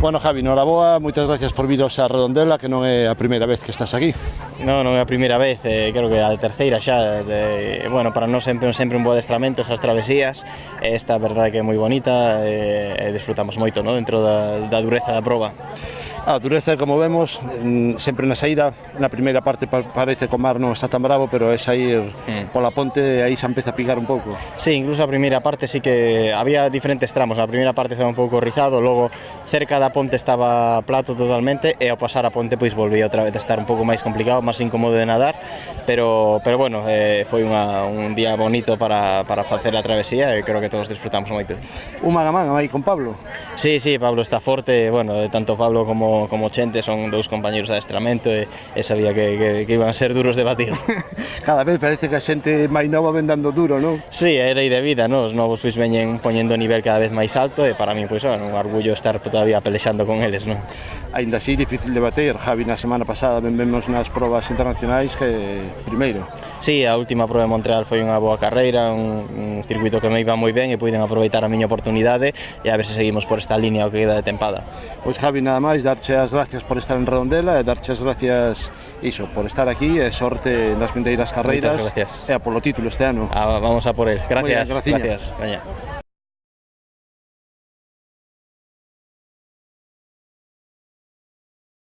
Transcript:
Bueno, Javi, noraboa, moitas gracias por viros a Redondela, que non é a primeira vez que estás aquí. Non é a primeira vez, creo que a terceira xa. Bueno, para nós sempre un bo adestramento esas travesías. Esta, a verdade, que é moi bonita e disfrutamos moito, ¿no?, dentro da dureza da proba. A dureza, como vemos, sempre na saída, na primeira parte parece que o mar non está tan bravo, pero é sair pola ponte, aí xa empeza a picar un pouco. Sí, incluso a primeira parte sí que había diferentes tramos. A primeira parte estaba un pouco rizado, logo cerca da ponte estaba plato totalmente e ao pasar a ponte pois volvía outra vez a estar un pouco máis complicado, máis incómodo de nadar, pero bueno, foi un día bonito para facer a travesía e creo que todos disfrutamos moito. Un man a man aí con Pablo? Sí, Pablo está forte, bueno, tanto Pablo como Chente son dous compañeros de adestramento e sabía que iban a ser duros de batir. Cada vez parece que a xente máis nova ven dando duro, non? Sí, é lei de vida, non? Os novos pois veñen poñendo o nivel cada vez máis alto e para mí pois é un orgullo estar todavía pelexando con eles, non? Ainda así difícil de bater, Javi, na semana pasada vemos nas probas internacionais que primeiro. Sí, a última proba de Montreal foi unha boa carreira, un circuito que me iba moi ben e puiden aproveitar a miña oportunidade e a ver se seguimos por esta línea o que queda de tempada. Pois Javi, nada máis, darche as gracias por estar en Redondela e darche as gracias por estar aquí e sorte nas vindeiras carreiras e a polo título este ano. Vamos a por el. Gracias. Muy bien, gracias. Veña.